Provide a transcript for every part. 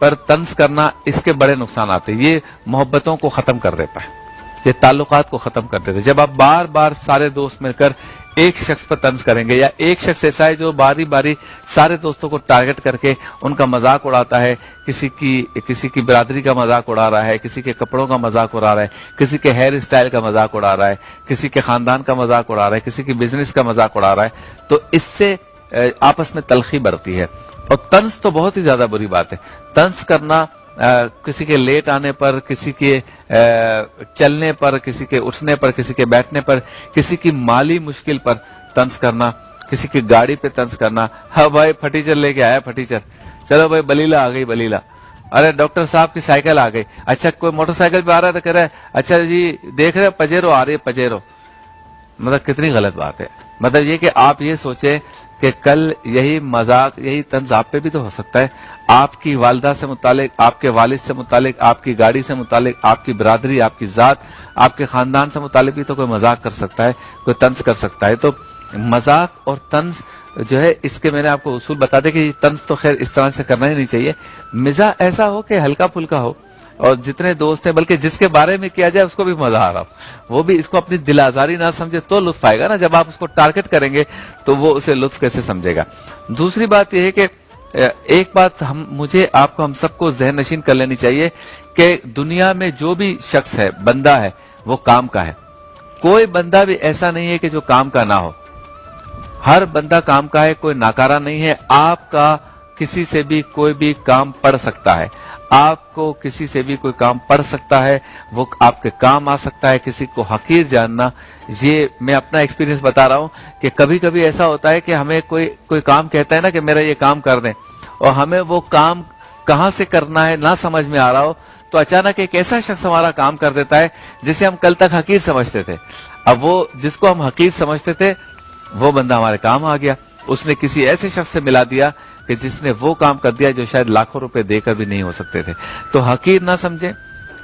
پر طنز کرنا اس کے بڑے نقصانات ہیں. یہ محبتوں کو ختم کر دیتا ہے, یہ تعلقات کو ختم کر دیتا ہے. جب آپ بار بار سارے دوست مل کر ایک شخص پر طنز کریں گے, یا ایک شخص ایسا ہے جو باری باری سارے دوستوں کو ٹارگٹ کر کے ان کا مذاق اڑاتا ہے, کسی کی برادری کا مذاق اڑا رہا ہے, کسی کے کپڑوں کا مذاق اڑا رہا ہے, کسی کے ہیئر اسٹائل کا مذاق اڑا رہا ہے, کسی کے خاندان کا مذاق اڑا رہا ہے, کسی کی بزنس کا مذاق اڑا رہا ہے, تو اس سے آپس میں تلخی بڑھتی ہے. اور طنز تو بہت ہی زیادہ بری بات ہے. طنز کرنا کسی کے لیٹ آنے پر, کسی کے چلنے پر, کسی کے اٹھنے پر, کسی کے بیٹھنے پر, کسی کی مالی مشکل پر طنز کرنا, کسی کی گاڑی پہ طنز کرنا. ہاں بھائی پھٹیچر لے کے آیا پھٹیچر, چلو بھائی بلیلا آ گئی بلیلا, ارے ڈاکٹر صاحب کی سائیکل آ گئی, اچھا کوئی موٹر سائیکل پہ آ رہا ہے تو کہہ رہا ہے اچھا جی دیکھ رہے پجیرو آ رہی ہے پجیرو. مطلب کتنی غلط بات ہے. مطلب یہ کہ آپ یہ سوچیں کہ کل یہی مذاق یہی طنز آپ پہ بھی تو ہو سکتا ہے. آپ کی والدہ سے متعلق, آپ کے والد سے متعلق, آپ کی گاڑی سے متعلق, آپ کی برادری, آپ کی ذات, آپ کے خاندان سے متعلق بھی تو کوئی مذاق کر سکتا ہے, کوئی طنز کر سکتا ہے. تو مذاق اور طنز جو ہے اس کے میں نے آپ کو اصول بتا دے کہ یہ طنز تو خیر اس طرح سے کرنا ہی نہیں چاہیے. مزاح ایسا ہو کہ ہلکا پھلکا ہو, اور جتنے دوست ہیں بلکہ جس کے بارے میں کیا جائے اس کو بھی مزہ آ رہا ہو, وہ بھی اس کو اپنی دل آزاری نہ سمجھے تو لطف آئے گا نا. جب آپ اس کو ٹارگٹ کریں گے تو وہ اسے لطف کیسے سمجھے گا. دوسری بات یہ ہے کہ ایک بات مجھے آپ کو ہم سب کو ذہن نشین کر لینی چاہیے کہ دنیا میں جو بھی شخص ہے, بندہ ہے, وہ کام کا ہے. کوئی بندہ بھی ایسا نہیں ہے کہ جو کام کا نہ ہو. ہر بندہ کام کا ہے, کوئی ناکارہ نہیں ہے. آپ کا کسی سے بھی کوئی بھی کام پڑ سکتا ہے, آپ کو کسی سے بھی کوئی کام پڑ سکتا ہے, وہ آپ کے کام آ سکتا ہے. کسی کو حقیر جاننا, یہ میں اپنا ایکسپیرینس بتا رہا ہوں کہ کبھی کبھی ایسا ہوتا ہے کہ ہمیں کوئی کام کہتا ہے نا کہ میرا یہ کام کر دیں, اور ہمیں وہ کام کہاں سے کرنا ہے نہ سمجھ میں آ رہا ہو, تو اچانک ایک ایسا شخص ہمارا کام کر دیتا ہے جسے ہم کل تک حقیر سمجھتے تھے. اب وہ جس کو ہم حقیر سمجھتے تھے وہ بندہ ہمارے کام آ گیا. اس نے کسی ایسے شخص سے ملا دیا کہ جس نے وہ کام کر دیا جو شاید لاکھوں روپے دے کر بھی نہیں ہو سکتے تھے. تو حقیر نہ سمجھیں,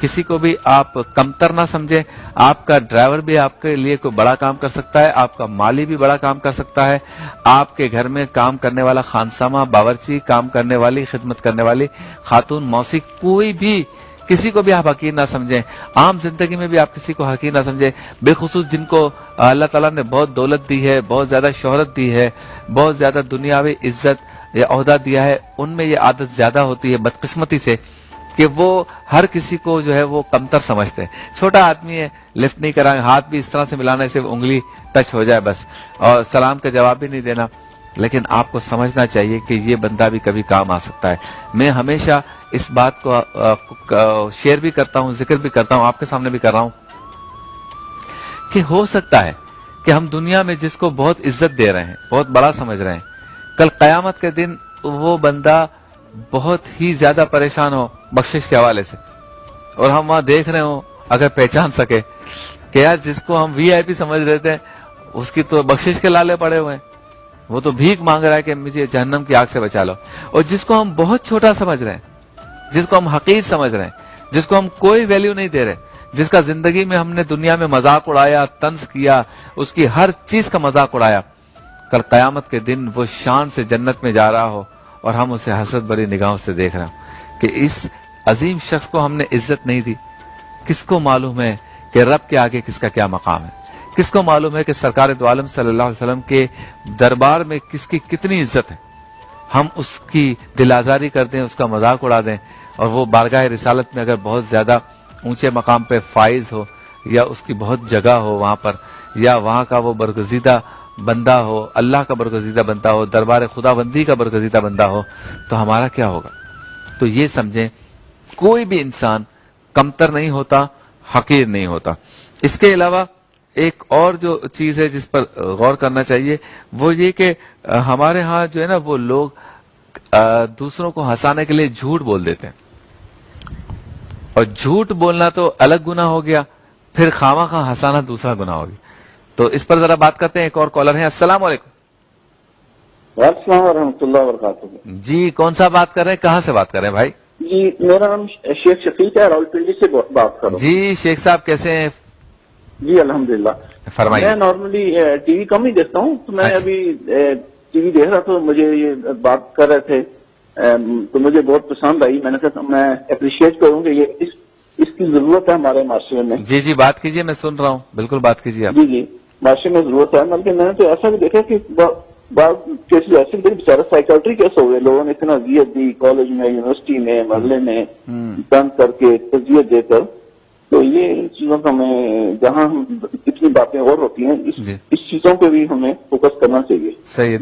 کسی کو بھی آپ کمتر نہ سمجھیں. آپ کا ڈرائیور بھی آپ کے لیے کوئی بڑا کام کر سکتا ہے, آپ کا مالی بھی بڑا کام کر سکتا ہے, آپ کے گھر میں کام کرنے والا خانسامہ, باورچی, کام کرنے والی, خدمت کرنے والی خاتون, موسیقی, کوئی بھی, کسی کو بھی آپ حقیر نہ سمجھیں. عام زندگی میں بھی آپ کسی کو حقیر نہ سمجھیں, بالخصوص جن کو اللہ تعالیٰ نے بہت دولت دی ہے, بہت زیادہ شہرت دی ہے, بہت زیادہ دنیاوی عزت یا عہدہ دیا ہے. ان میں یہ عادت زیادہ ہوتی ہے بدقسمتی سے کہ وہ ہر کسی کو جو ہے وہ کمتر سمجھتے ہیں. چھوٹا آدمی ہے, لفٹ نہیں کرائیں, ہاتھ بھی اس طرح سے ملانا ہے صرف انگلی ٹچ ہو جائے بس, اور سلام کا جواب بھی نہیں دینا. لیکن آپ کو سمجھنا چاہیے کہ یہ بندہ بھی کبھی کام آ سکتا ہے. میں ہمیشہ اس بات کو شیئر بھی کرتا ہوں, ذکر بھی کرتا ہوں, آپ کے سامنے بھی کر رہا ہوں کہ ہو سکتا ہے کہ ہم دنیا میں جس کو بہت عزت دے رہے ہیں, بہت بڑا سمجھ رہے ہیں, کل قیامت کے دن وہ بندہ بہت ہی زیادہ پریشان ہو بخشش کے حوالے سے, اور ہم وہاں دیکھ رہے ہوں, اگر پہچان سکے کہ یار جس کو ہم وی آئی پی سمجھ رہے تھے اس کی تو بخشش کے لالے پڑے ہوئے ہیں, وہ تو بھیک مانگ رہا ہے کہ مجھے جہنم کی آگ سے بچا لو. اور جس کو ہم بہت چھوٹا سمجھ رہے ہیں, جس کو ہم حقیر سمجھ رہے ہیں, جس کو ہم کوئی ویلیو نہیں دے رہے, جس کا زندگی میں ہم نے دنیا میں مذاق اڑایا, طنز کیا, اس کی ہر چیز کا مذاق اڑایا, کل قیامت کے دن وہ شان سے جنت میں جا رہا ہو اور ہم اسے حسرت بھری نگاہوں سے دیکھ رہے ہوں کہ اس عظیم شخص کو ہم نے عزت نہیں دی. کس کو معلوم ہے کہ رب کے آگے کس کا کیا مقام ہے, کس کو معلوم ہے کہ سرکار دو عالم صلی اللہ علیہ وسلم کے دربار میں کس کی کتنی عزت ہے. ہم اس کی دل آزاری کر دیں, اس کا مذاق اڑا دیں, اور وہ بارگاہ رسالت میں اگر بہت زیادہ اونچے مقام پہ فائز ہو, یا اس کی بہت جگہ ہو وہاں پر, یا وہاں کا وہ برگزیدہ بندہ ہو, اللہ کا برگزیدہ بندہ ہو, دربار خدا بندی کا برگزیدہ بندہ ہو, تو ہمارا کیا ہوگا. تو یہ سمجھیں کوئی بھی انسان کمتر نہیں ہوتا, حقیر نہیں ہوتا. اس کے علاوہ ایک اور جو چیز ہے جس پر غور کرنا چاہیے وہ یہ کہ ہمارے ہاں جو ہے نا وہ لوگ دوسروں کو ہنسانے کے لیے جھوٹ بول دیتے ہیں, اور جھوٹ بولنا تو الگ گناہ ہو گیا, پھر خواہ خواہ ہنسانا دوسرا گناہ ہو گیا. تو اس پر ذرا بات کرتے ہیں. ایک اور کالر ہیں. السلام علیکم. وعلیکم السلام ورحمۃ اللہ وبرکاتہ. جی کون سا بات کر رہے ہیں, کہاں سے بات کر رہے ہیں بھائی؟ جی میرا نام شیخ شفیق ہے, راولپنڈی سے بات کر رہا ہوں. جی شیخ صاحب کیسے ہیں؟ جی الحمدللہ. فرمائیے. میں نارملی ٹی وی کم ہی دیکھتا ہوں, تو میں ابھی ٹی وی دیکھ رہا تھا, مجھے یہ بات کر رہے تھے تو مجھے بہت پسند آئی. میں نے کہا میں اپریشیٹ کروں کہ یہ اس کی ضرورت ہے ہمارے معاشرے میں. جی جی بات کیجیے, میں سن رہا ہوں, بالکل بات کیجیے آپ. جی معاشرے میں ضرورت ہے. بلکہ میں نے تو ایسا بھی دیکھا کہ بعض کیسز ایسے بھی بےچارا سائیکٹری کیس ہو گئے, لوگوں نے اتنا اذیت دی کالج میں, یونیورسٹی میں, محلے میں, بند کر کے تربیت دے کر. تو یہ ان چیزوں کا ہمیں, جہاں اتنی باتیں اور ہوتی ہیں, اس چیزوں پہ بھی ہمیں فوکس کرنا چاہیے. صحیح ہے,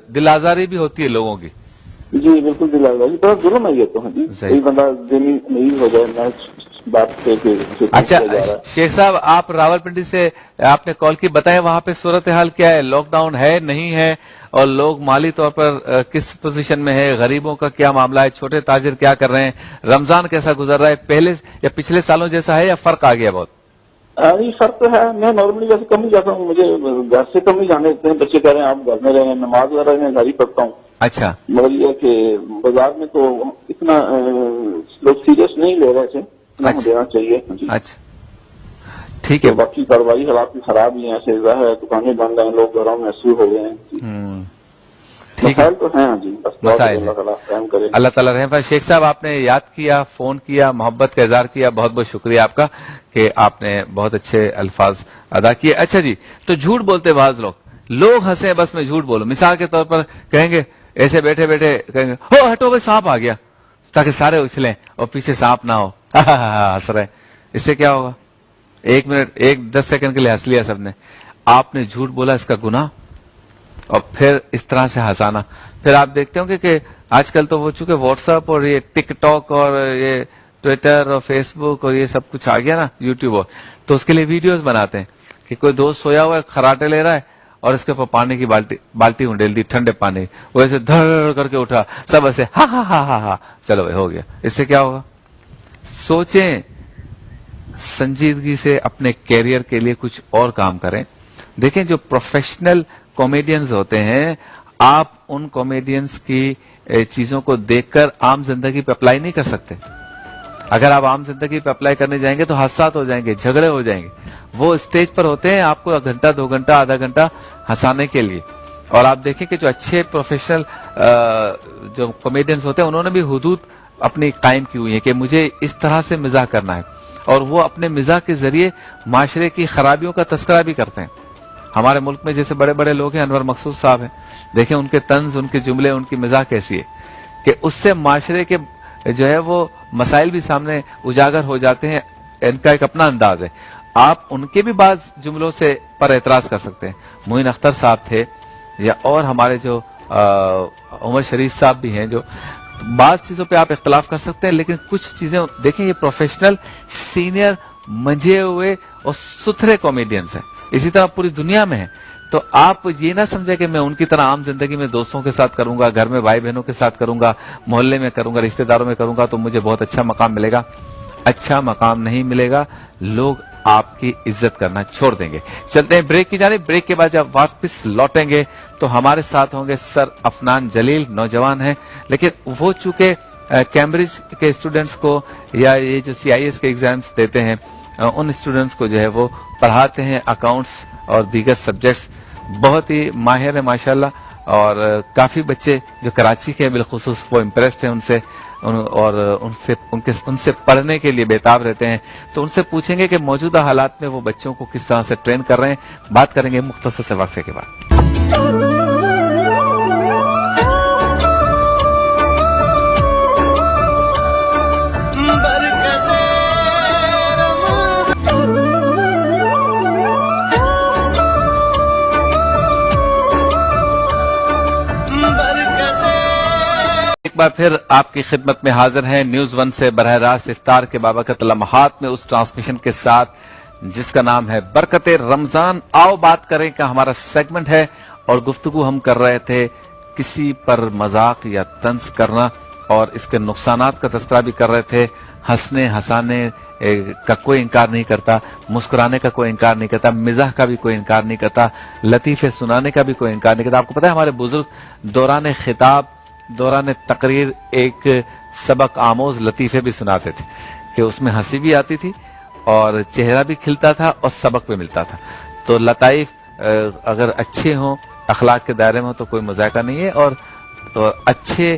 دل آزاری بھی ہوتی ہے لوگوں کی. جی بالکل دل آزاری بڑا ظلم ہے یہ تو. ہاں جی, کوئی بندہ ذہنی نہیں ہو جائے میں بات سے کہ اچھا شیخ صاحب, آپ راول پنڈی سے آپ نے کال کی, بتائیں وہاں پہ صورتحال کیا ہے؟ لاک ڈاؤن ہے نہیں ہے, اور لوگ مالی طور پر کس پوزیشن میں ہے, غریبوں کا کیا معاملہ ہے, چھوٹے تاجر کیا کر رہے ہیں, رمضان کیسا گزر رہا ہے, پہلے یا پچھلے سالوں جیسا ہے یا فرق آ گیا بہت؟ یہ فرق تو ہے. میں نارملی ویسے کم ہی جاتا ہوں, مجھے گھر سے کم ہی جانے دیتے ہیں. بچے کہہ رہے ہیں آپ گھر میں رہے, نماز وغیرہ میں گھر ہی پڑھتا ہوں. اچھا, مگر یہ کہ بازار میں تو اتنا لوگ سیریس نہیں لے رہے تھے, دینا چاہیے. اچھا ٹھیک ہے. باقی کاروباری حالات بھی خراب ہی ہیں, ایسے ظاہر ہے دکانیں بند ہیں, لوگ گھروں میں محسوس ہو گئے ہیں. مسائل تو ہیں جی, بس اللہ تعالیٰ رحم فرمائے. شیخ صاحب آپ نے یاد کیا, فون کیا, محبت کا اظہار کیا, بہت بہت شکریہ آپ کا کہ آپ نے بہت اچھے الفاظ ادا کیے. اچھا جی, تو جھوٹ بولتے بعض لوگ ہنسے بس میں جھوٹ بولوں. مثال کے طور پر کہیں گے ایسے بیٹھے بیٹھے کہیں گے ہو ہٹو بھائی سانپ آ گیا, تاکہ سارے اچھلیں اور پیچھے سانپ نہ ہو, ہنس رہے. اس سے کیا ہوگا؟ 1 منٹ 10 سیکنڈ کے لیے ہنس لیا سب نے. آپ نے جھوٹ بولا, اس کا گناہ, اور پھر اس طرح سے ہنسانا. پھر آپ دیکھتے ہوں گے کہ آج کل تو وہ چونکہ واٹس ایپ اور یہ ٹک ٹاک اور یہ ٹویٹر اور فیس بک اور یہ سب کچھ آ گیا نا, یوٹیوب, اور تو اس کے لیے ویڈیوز بناتے ہیں کہ کوئی دوست سویا ہوا ہے, خراٹے لے رہا ہے, اور اس کے اوپر پانی کی بالٹی انڈیل دی, ٹھنڈے پانی, وہ ایسے دھڑ کر کے اٹھا, سب ایسے ہاں ہاں ہاں ہاں ہاں, چلو بھائی ہو گیا. اس سے کیا ہوگا؟ سوچیں, سنجیدگی سے اپنے کیریئر کے لیے کچھ اور کام کریں. دیکھیں جو پروفیشنل کامیڈینز ہوتے ہیں, آپ ان کامیڈینز کی چیزوں کو دیکھ کر عام زندگی پہ اپلائی نہیں کر سکتے. اگر آپ عام زندگی پہ اپلائی کرنے جائیں گے تو حادثات ہو جائیں گے, جھگڑے ہو جائیں گے. وہ اسٹیج پر ہوتے ہیں آپ کو گھنٹہ 2 گھنٹہ آدھا گھنٹہ ہنسانے کے لیے. اور آپ دیکھیں کہ جو اچھے پروفیشنل جو کامیڈینز ہوتے ہیں, انہوں نے بھی حدود اپنی قائم کی ہوئی ہے کہ مجھے اس طرح سے مزاح کرنا ہے, اور وہ اپنے مزاح کے ذریعے معاشرے کی خرابیوں کا تذکرہ بھی کرتے ہیں. ہمارے ملک میں جیسے بڑے بڑے لوگ ہیں, انور مقصود صاحب ہیں, دیکھیں ان کے طنز, ان کے جملے, ان کی مزاح کیسی ہے کہ اس سے معاشرے کے جو ہے وہ مسائل بھی سامنے اجاگر ہو جاتے ہیں. ان کا ایک اپنا انداز ہے. آپ ان کے بھی بعض جملوں سے پر اعتراض کر سکتے ہیں. معین اختر صاحب تھے, یا اور ہمارے جو عمر شریف صاحب بھی ہیں, جو بعض چیزوں پہ آپ اختلاف کر سکتے ہیں, لیکن کچھ چیزیں دیکھیں یہ پروفیشنل سینئر منجھے ہوئے اور ستھرے کامیڈینز ہیں. اسی طرح پوری دنیا میں ہے. تو آپ یہ نہ سمجھے کہ میں ان کی طرح عام زندگی میں دوستوں کے ساتھ کروں گا, گھر میں بھائی بہنوں کے ساتھ کروں گا, محلے میں کروں گا, رشتہ داروں میں کروں گا تو مجھے بہت اچھا مقام ملے گا. اچھا مقام نہیں ملے گا, لوگ آپ کی عزت کرنا چھوڑ دیں گے. چلتے ہیں بریک کی جانب. بریک کے بعد جب واپس لوٹیں گے تو ہمارے ساتھ ہوں گے سر افنان جلیل, نوجوان ہیں لیکن وہ چونکہ کیمبرج کے اسٹوڈنٹس کو یا یہ جو CIS کے ایگزامز دیتے ہیں ان اسٹوڈنٹس کو جو ہے وہ پڑھاتے ہیں, اکاؤنٹس اور دیگر سبجیکٹس. بہت ہی ماہر ہے ماشاءاللہ, اور کافی بچے جو کراچی کے ہیں بالخصوص وہ امپریسڈ ہیں ان سے, اور ان سے پڑھنے کے لیے بےتاب رہتے ہیں. تو ان سے پوچھیں گے کہ موجودہ حالات میں وہ بچوں کو کس طرح سے ٹرین کر رہے ہیں. بات کریں گے مختصر سے وقفے کے بعد. ایک بار پھر آپ کی خدمت میں حاضر ہیں نیوز 1 سے براہ راست افطار کے بابرکت لمحات میں اس ٹرانسمیشن کے ساتھ جس کا نام ہے برکت رمضان. آؤ بات کریں کا ہمارا سیگمنٹ ہے, اور گفتگو ہم کر رہے تھے کسی پر مذاق یا طنز کرنا, اور اس کے نقصانات کا تذکرہ بھی کر رہے تھے. ہنسنے ہنسانے کا کوئی انکار نہیں کرتا, مسکرانے کا کوئی انکار نہیں کرتا, مزاح کا بھی کوئی انکار نہیں کرتا, لطیفے سنانے کا بھی کوئی انکار نہیں کرتا. آپ کو پتہ ہے ہمارے بزرگ دوران خطاب, دوران تقریر ایک سبق آموز لطیفے بھی سناتے تھے کہ اس میں ہنسی بھی آتی تھی اور چہرہ بھی کھلتا تھا اور سبق بھی ملتا تھا. تو لطائف اگر اچھے ہوں, اخلاق کے دائرے میں ہوں تو کوئی مذائقہ نہیں ہے, اور اچھے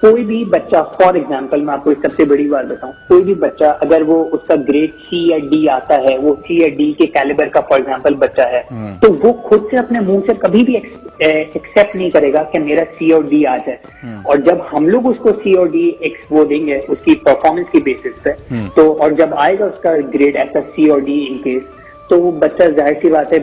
کوئی بھی بچہ فار ایگزامپل میں آپ کو ایک سب سے بڑی بات بتاؤں, کوئی بھی بچہ اگر وہ اس کا گریڈ سی یا ڈی آتا ہے, وہ سی یا ڈی کے کیلیبر کا فار ایگزامپل بچہ ہے, تو وہ خود سے اپنے منہ سے کبھی بھی ایکسپٹ نہیں کرے گا کہ میرا سی اور ڈی آ جائے. اور جب ہم لوگ اس کو سی اور ڈی وہ دیں گے اس کی پرفارمنس کی بیسس پہ, تو اور جب آئے گا اس کا گریڈ ایسا سی اور ڈی ان کیس, تو وہ بچہ ظاہر سی بات ہے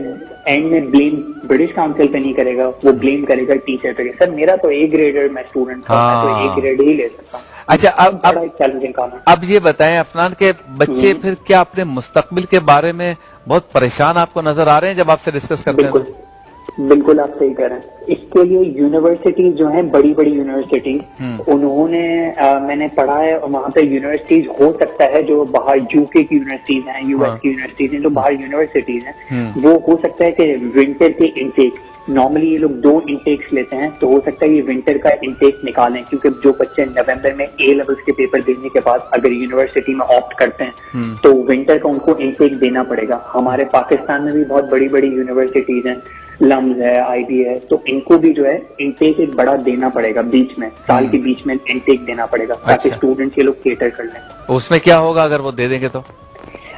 اینڈ میں بلیم برٹش کاؤنسل پہ نہیں کرے گا, وہ بلیم کرے گا ٹیچر پہ. سر میرا تو اے گریڈر میں اسٹوڈنٹ تھا, میں تو اے گریڈ ہی لے سکتا ہوں. اچھا چیلنجنگ کام ہے. اب یہ بتائیں عفنان کہ بچے پھر کیا اپنے مستقبل کے بارے میں بہت پریشان آپ کو نظر آ رہے ہیں جب آپ سے ڈسکس کرتے ہیں؟ بالکل آپ صحیح کہہ رہے ہیں. اس کے لیے یونیورسٹیز جو ہیں, بڑی بڑی یونیورسٹیز, انہوں نے میں نے پڑھا ہے, اور وہاں پہ یونیورسٹیز ہو سکتا ہے جو باہر یو کے کی یونیورسٹیز ہیں, یو ایس کی یونیورسٹیز ہیں, جو باہر یونیورسٹیز ہیں, وہ ہو سکتا ہے کہ ونٹر کے انٹیک, نارملی یہ لوگ 2 انٹیکس لیتے ہیں, تو ہو سکتا ہے یہ ونٹر کا انٹیک نکالیں, کیونکہ جو بچے نومبر میں اے لیولس کے پیپر دینے کے بعد اگر یونیورسٹی میں آپٹ کرتے ہیں تو ونٹر کا ان کو انٹیک دینا پڑے گا. ہمارے پاکستان میں بھی بہت بڑی بڑی یونیورسٹیز ہیں, لمز ہے, آئی بی ہے, تو ان کو بھی جو ہے انٹیک ایک بڑا دینا پڑے گا, بیچ میں سال کے بیچ میں انٹیک دینا پڑے گا, تاکہ اسٹوڈنٹس یہ لوگ کیٹر کر لیں. اس میں کیا ہوگا اگر وہ دے دیں گے تو؟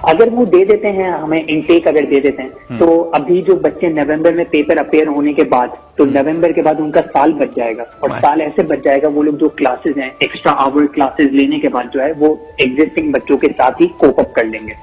اگر وہ دے دیتے ہیں ہمیں انٹیک, اگر دے دیتے ہیں تو ابھی جو بچے نومبر میں پیپر اپیئر ہونے کے بعد, تو نومبر کے بعد ان کا سال بچ جائے گا, اور سال ایسے بچ جائے گا وہ لوگ جو کلاسز ہیں ایکسٹرا آور کلاسز لینے کے بعد جو ہے وہ ایگزسٹنگ بچوں کے ساتھ ہی کوپ اپ کر لیں گے.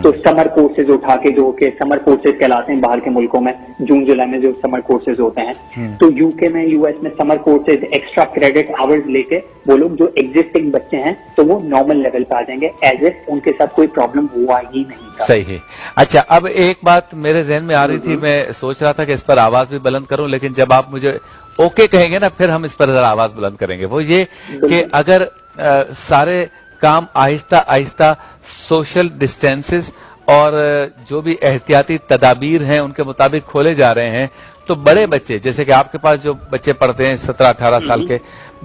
تو سمر کورسز اٹھا کے, جو کہ سمر کورسز کہلاتے ہیں باہر کے ملکوں میں, جون جولائی میں جو سمر کورسز ہوتے ہیں, تو یو کے میں, یو ایس میں سمر کورسز ایکسٹرا کریڈٹ آورز لے کے وہ لوگ جو ایگزسٹنگ بچے ہیں تو وہ نارمل لیول پہ آ جائیں گے, ایز اف ان کے ساتھ کوئی پرابلم ہوا ہی نہیں تھا. صحیح ہے. اچھا اب ایک بات میرے ذہن میں آ رہی تھی, میں سوچ رہا تھا کہ اس پر آواز بھی بلند کروں, لیکن جب آپ مجھے اوکے کہیں گے نا پھر ہم اس پر ذرا آواز بلند کریں گے. وہ یہ کہ اگر سارے کام آہستہ آہستہ سوشل ڈسٹینسز اور جو بھی احتیاطی تدابیر ہیں ان کے مطابق کھولے جا رہے ہیں, تو بڑے بچے جیسے کہ آپ کے پاس جو بچے پڑھتے ہیں 17-18 سال کے,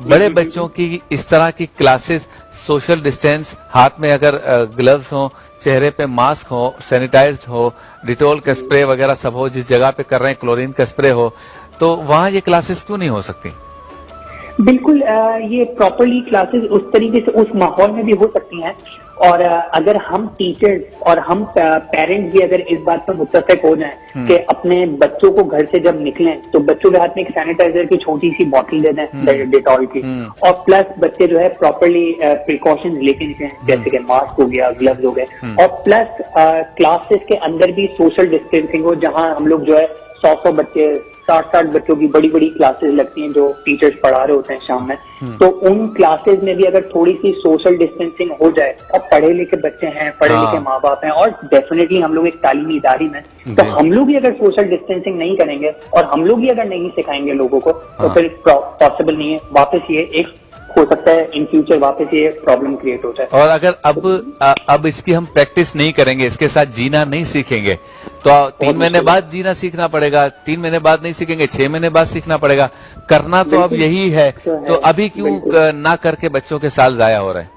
بڑے بچوں کی اس طرح کی کلاسز سوشل ڈسٹینس, ہاتھ میں اگر گلوز ہوں, چہرے پہ ماسک ہو, سینیٹائزڈ ہو, ڈیٹول کا اسپرے وغیرہ سب ہو, جس جگہ پہ کر رہے ہیں کلورین کا اسپرے ہو, تو وہاں یہ کلاسز کیوں نہیں ہو سکتی؟ بالکل یہ پراپرلی کلاسز اس طریقے سے اس ماحول میں بھی ہو سکتی ہیں, اور اگر ہم ٹیچرز اور ہم پیرنٹس بھی اگر اس بات پر متفق ہو جائیں کہ اپنے بچوں کو گھر سے جب نکلیں تو بچوں کے ہاتھ میں ایک سینیٹائزر کی چھوٹی سی بوتل دے دیں, ڈیٹول کی, اور پلس بچے جو ہے پراپرلی پریکاشنز لے کے نکلیں, جیسے کہ ماسک ہو گیا, گلوز ہو گئے, اور پلس کلاسز کے اندر بھی سوشل ڈسٹینسنگ ہو, جہاں ہم لوگ جو ہے 100 بچے 60 بچوں کی بڑی بڑی کلاسز لگتی ہیں جو ٹیچرز پڑھا رہے ہوتے ہیں شام میں, تو ان کلاسز میں بھی اگر تھوڑی سی سوشل ڈسٹینسنگ ہو جائے, اور پڑھے لکھے بچے ہیں, پڑھے لکھے ماں باپ ہیں, اور ڈیفینیٹلی ہم لوگ ایک تعلیمی ادارے میں, تو ہم لوگ بھی اگر سوشل ڈسٹینسنگ نہیں کریں گے اور ہم لوگ بھی اگر نہیں سکھائیں گے لوگوں کو, تو پھر پاسبل نہیں ہے, واپس یہ ایک ہو سکتا ہے ان فیوچر واپس یہ پرابلم کریٹ ہو جائے. اور اگر اب اس کی ہم پریکٹس نہیں کریں گے, اس کے ساتھ جینا نہیں سیکھیں گے, تو 3 مہینے بعد جینا سیکھنا پڑے گا, 3 مہینے بعد نہیں سیکھیں گے, 6 مہینے بعد سیکھنا پڑے گا. کرنا تو اب یہی ہے, تو ابھی کیوں نہ کر کے بچوں کے سال ضائع ہو رہے ہیں؟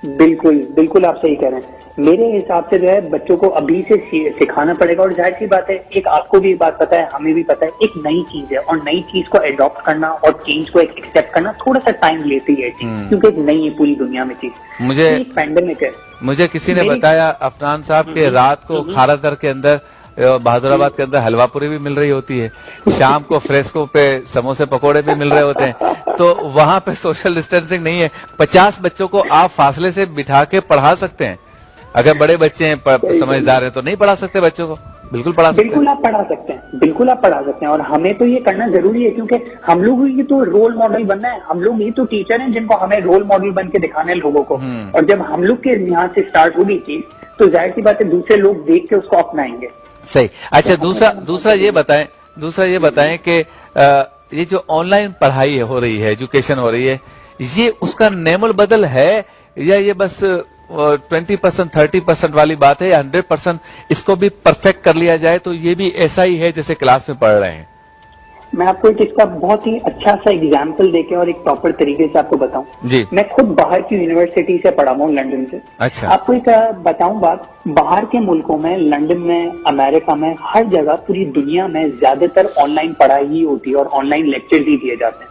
بالکل آپ صحیح کہہ رہے ہیں. میرے حساب سے جو ہے بچوں کو ابھی سے سکھانا پڑے گا, اور ظاہر سی بات ہے, ایک آپ کو بھی بات پتا ہے, ہمیں بھی پتا ہے, ایک نئی چیز ہے, اور نئی چیز کو اڈاپٹ کرنا اور چینج کو ایکسپٹ کرنا تھوڑا سا ٹائم لیتی ہے, کیونکہ ایک نئی ہے پوری دنیا میں چیز. ایک پینڈیمک ہے. مجھے کسی نے بتایا عفنان صاحب کہ رات کو کھارا در کے اندر, بہادر آباد کے اندر حلوا پوری بھی مل رہی ہوتی ہے, شام کو فریسکو پہ سموسے پکوڑے بھی مل رہے ہوتے ہیں, تو وہاں پہ سوشل ڈسٹینسنگ نہیں ہے. 50 بچوں کو آپ فاصلے سے بٹھا کے پڑھا سکتے ہیں, اگر بڑے بچے ہیں سمجھدار ہیں تو نہیں پڑھا سکتے بچوں کو؟ بالکل پڑھا سکتے ہیں. بالکل آپ پڑھا سکتے ہیں, بالکل آپ پڑھا سکتے ہیں, اور ہمیں تو یہ کرنا ضروری ہے, کیونکہ ہم لوگ ہی تو رول ماڈل بننا ہے, ہم لوگ ہی تو ٹیچر ہیں جن کو ہمیں رول ماڈل بن کے دکھانا ہے لوگوں کو, اور جب ہم لوگ کے یہاں سے اسٹارٹ ہوگی چیز تو ظاہر سی بات ہے دوسرے لوگ دیکھ کے اس کو اپنائیں گے. صحیح. اچھا دوسرا یہ بتائیں کہ یہ جو آن لائن پڑھائی ہو رہی ہے, ایجوکیشن ہو رہی ہے, یہ اس کا نعم البدل ہے, یا یہ بس 20% 30% والی بات ہے, یا 100% اس کو بھی پرفیکٹ کر لیا جائے تو یہ بھی ایسا ہی ہے جیسے کلاس میں پڑھ رہے ہیں؟ میں آپ کو اس کا بہت ہی اچھا سا ایگزامپل دے کے اور ایک پراپر طریقے سے آپ کو بتاؤں. جی. میں خود باہر کی یونیورسٹی سے پڑھا ہوں, لنڈن سے. اچھا. آپ کو ایک بتاؤں بات, باہر کے ملکوں میں, لنڈن میں, امریکہ میں, ہر جگہ پوری دنیا میں زیادہ تر آن لائن پڑھائی ہی ہوتی ہے اور آن لائن لیکچرز ہی دیے جاتے ہیں.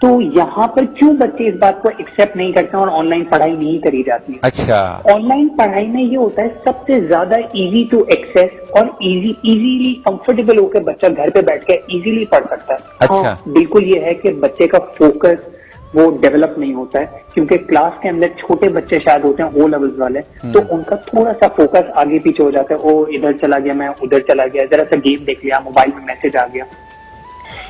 تو یہاں پر کیوں بچے اس بات کو ایکسپٹ نہیں کرتے اور آن لائن پڑھائی نہیں کری جاتی ہے؟ اچھا آن لائن پڑھائی میں یہ ہوتا ہے سب سے زیادہ ایزی ٹو ایکسیس اور ایزیلی کمفرٹیبل ہو کے بچہ گھر پہ بیٹھ کے ایزیلی پڑھ سکتا ہے. اچھا. ہاں بالکل یہ ہے کہ بچے کا فوکس وہ ڈیولپ نہیں ہوتا ہے کیونکہ کلاس کے اندر چھوٹے بچے شاید ہوتے ہیں او لیولز والے تو ان کا تھوڑا سا فوکس آگے پیچھے ہو جاتا ہے. او ادھر چلا گیا میں ادھر چلا گیا, ذرا سا گیم دیکھ لیا, موبائل میں میسج آ گیا.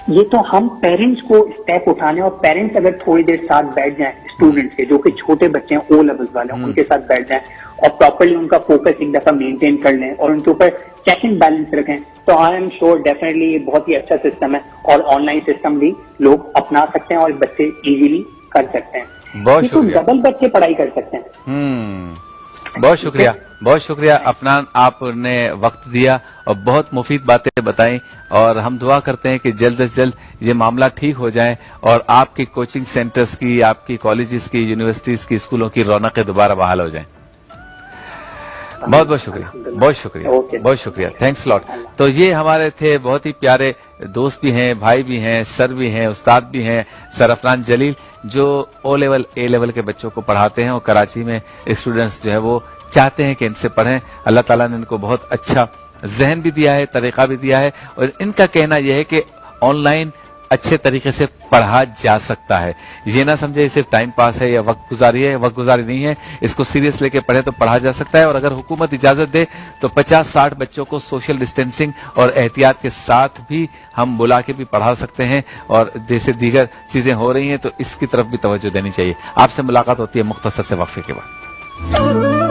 یہ تو ہم پیرنٹس کو اسٹیپ اٹھانے اور پیرنٹس اگر تھوڑی دیر ساتھ بیٹھ جائیں اسٹوڈنٹس کے جو کہ چھوٹے بچے ہیں او لیولز والے ہیں ان کے ساتھ بیٹھ جائیں اور پراپرلی ان کا فوکس ایک دفعہ مینٹین کر لیں اور ان کے اوپر چیک اینڈ بیلنس رکھیں تو آئی ایم شیور ڈیفینیٹلی یہ بہت ہی اچھا سسٹم ہے اور آن لائن سسٹم بھی لوگ اپنا سکتے ہیں اور بچے ایزیلی کر سکتے ہیں. بہت شکریہ. ڈبل بچے پڑھائی کر سکتے ہیں. بہت شکریہ, بہت شکریہ عفنان, آپ نے وقت دیا اور بہت مفید باتیں بتائیں اور ہم دعا کرتے ہیں کہ جلد از جلد یہ معاملہ ٹھیک ہو جائے اور آپ کی کوچنگ سینٹرز کی, آپ کی کالجز کی, یونیورسٹیز کی, اسکولوں کی رونقیں دوبارہ بحال ہو جائیں. بہت بہت شکریہ, بہت شکریہ, بہت شکریہ, تھینکس لاٹ. تو یہ ہمارے تھے بہت ہی پیارے دوست بھی ہیں, بھائی بھی ہیں, سر بھی ہیں, استاد بھی ہیں, سر عفنان جلیل جو او لیول اے لیول کے بچوں کو پڑھاتے ہیں اور کراچی میں اسٹوڈنٹس جو ہے وہ چاہتے ہیں کہ ان سے پڑھیں. اللہ تعالیٰ نے ان کو بہت اچھا ذہن بھی دیا ہے, طریقہ بھی دیا ہے اور ان کا کہنا یہ ہے کہ آن لائن اچھے طریقے سے پڑھا جا سکتا ہے. یہ نہ سمجھے صرف ٹائم پاس ہے یا وقت گزاری ہے, وقت گزاری نہیں ہے, اس کو سیریس لے کے پڑھے تو پڑھا جا سکتا ہے. اور اگر حکومت اجازت دے تو 50-60 بچوں کو سوشل ڈسٹینسنگ اور احتیاط کے ساتھ بھی ہم بلا کے بھی پڑھا سکتے ہیں اور جیسے دیگر چیزیں ہو رہی ہیں تو اس کی طرف بھی توجہ دینی چاہیے. آپ سے ملاقات ہوتی ہے مختصر سے وقفے کے بعد.